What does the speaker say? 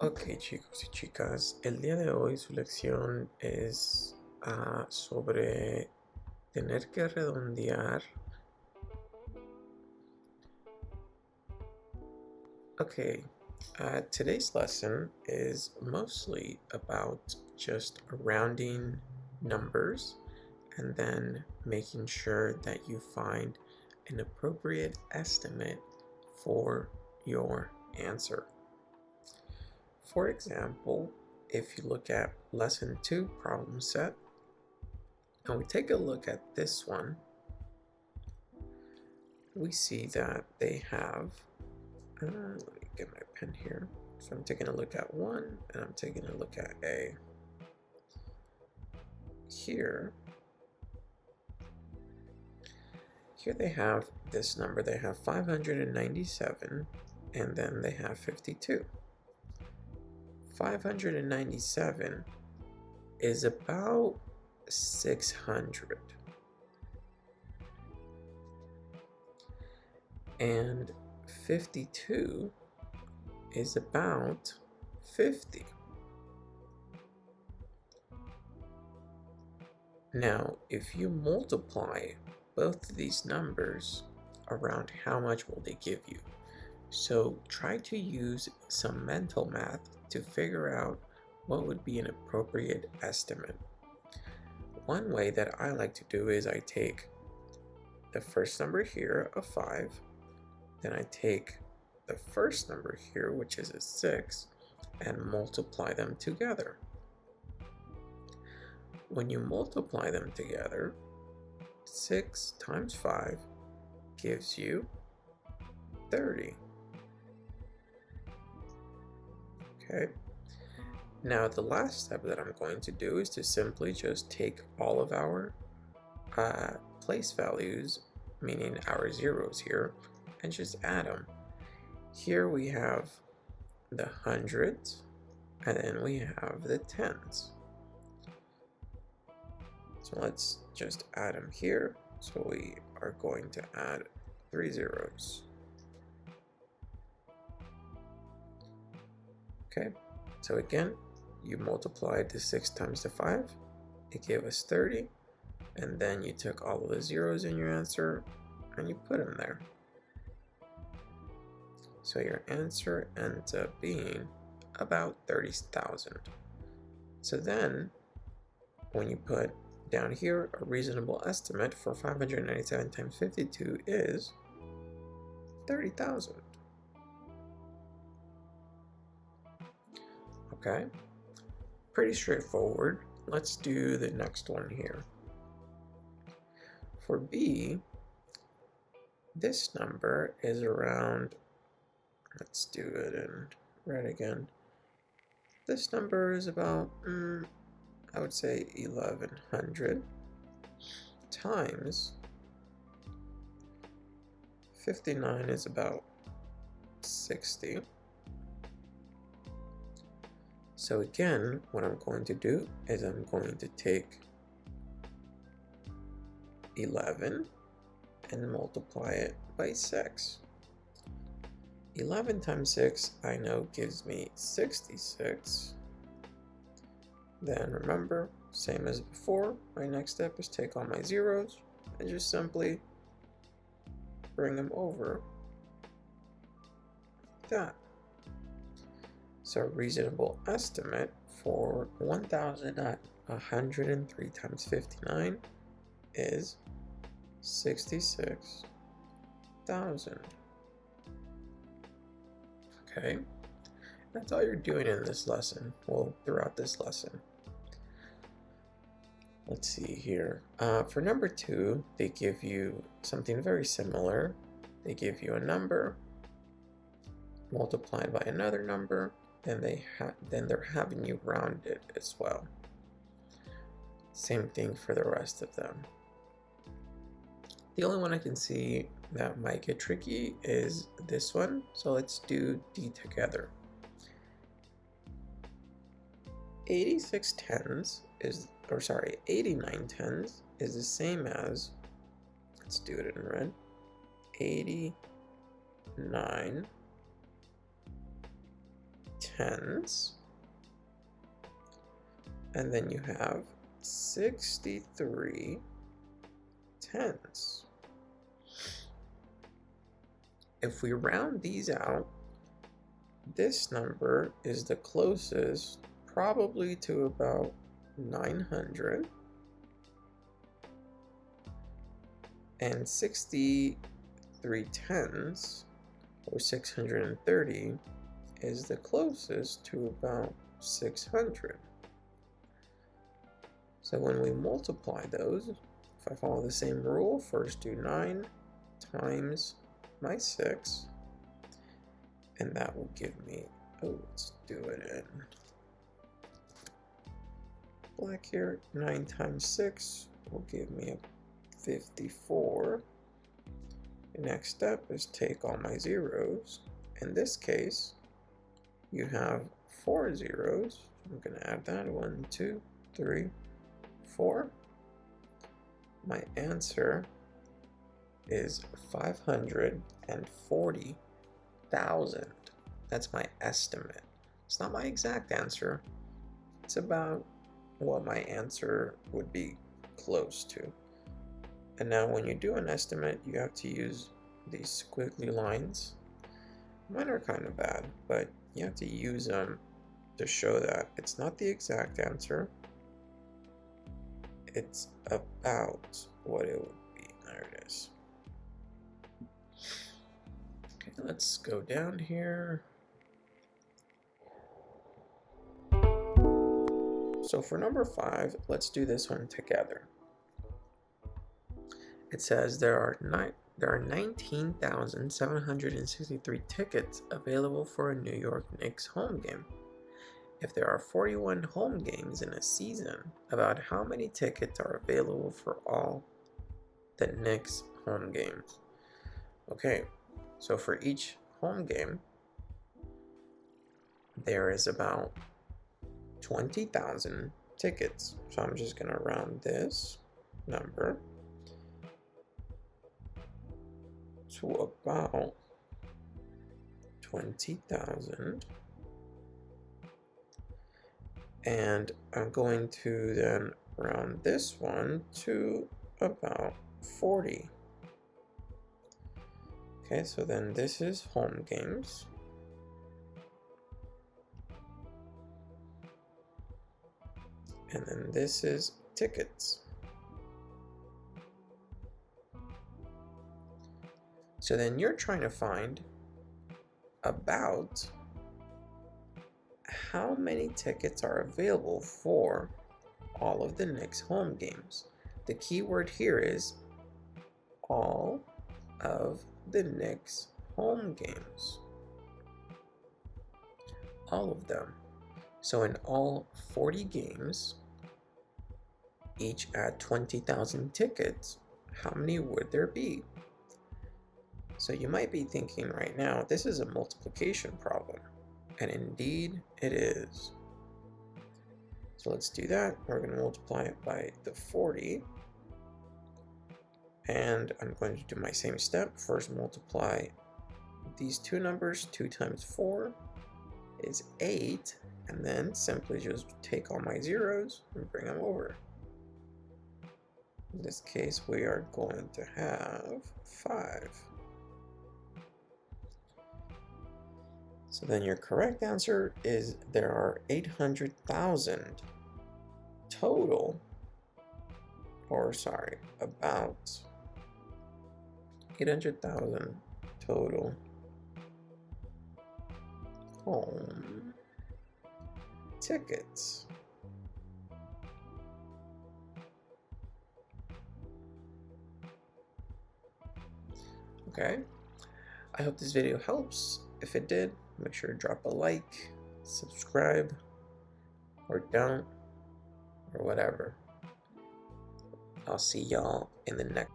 Ok, chicos y chicas, el día de hoy su lección es sobre tener que redondear. Okay, today's lesson is mostly about just rounding numbers and then making sure that you find an appropriate estimate for your answer. For example, if you look at lesson 2 problem set, and we take a look at this one, we see that they have, let me get my pen here. So I'm taking a look at 1 and I'm taking a look at A. Here they have this number. They have 597 and then they have 52. 597 is about 600. And 52 is about 50. Now, if you multiply both of these numbers around, how much will they give you? So try to use some mental math to figure out what would be an appropriate estimate. One way that I like to do is I take the first number here of 5, then I take the first number here, which is a 6, and multiply them together. When you multiply them together, 6 times 5 gives you 30. Okay. Now the last step that I'm going to do is to simply just take all of our place values, meaning our zeros here, and just add them. Here we have the hundreds, and then we have the tens. So let's just add them here. So we are going to add 3 zeros. Okay, so again, you multiplied the 6 times the 5, it gave us 30, and then you took all of the zeros in your answer and you put them there. So your answer ends up being about 30,000. So then, when you put down here, a reasonable estimate for 597 times 52 is 30,000. Okay, pretty straightforward. Let's do the next one here. For B, this number is around, let's do it in red again. This number is about, I would say 1100 times 59 is about 60. So again, what I'm going to do is I'm going to take 11 and multiply it by 6. 11 times 6, I know, gives me 66. Then remember, same as before, my next step is take all my zeros and just simply bring them over that. So a reasonable estimate for 1,103 times 59 is 66,000. Okay, that's all you're doing in this lesson, well, throughout this lesson. Let's see here. For number 2, they give you something very similar. They give you a number multiplied by another number, and then they're having you round it as well. Same thing for the rest of them. The only one I can see that might get tricky is this one. So let's do D together. 89 tens is the same as, let's do it in red, 89 tens. And then you have 63 tens. If we round these out, this number is the closest probably to about 900. And 63 tens, or 630, is the closest to about 600. So when we multiply those, if I follow the same rule, first do 9 times my 6, and that will give me, let's do it in black here. 9 times 6 will give me a 54. The next step is take all my zeros. In this case, you have 4 zeros. I'm going to add that. 1, 2, 3, 4. My answer is 540,000. That's my estimate. It's not my exact answer. It's about what my answer would be close to. And now when you do an estimate, you have to use these squiggly lines. Mine are kind of bad, but you have to use them to show that it's not the exact answer. It's about what it would be. There it is. Okay, let's go down here. So for number 5, let's do this one together. It says there are 19,763 tickets available for a New York Knicks home game. If there are 41 home games in a season, about how many tickets are available for all the Knicks home games? Okay, so for each home game, there is about 20,000 tickets. So I'm just going to round this number to about 20,000. And I'm going to then round this one to about 40. Okay, so then this is home games. And then this is tickets. So then you're trying to find about how many tickets are available for all of the Knicks home games. The key word here is all of the Knicks home games. All of them. So in all 40 games, each at 20,000 tickets, how many would there be? So you might be thinking right now, this is a multiplication problem. And indeed it is. So let's do that. We're going to multiply it by the 40. And I'm going to do my same step. First multiply these two numbers. 2 times 4 is 8. And then simply just take all my zeros and bring them over. In this case, we are going to have 5. So then your correct answer is there are 800,000 total, about 800,000 total home tickets. Okay, I hope this video helps. If it did, make sure to drop a like, subscribe, or don't, or whatever. I'll see y'all in the next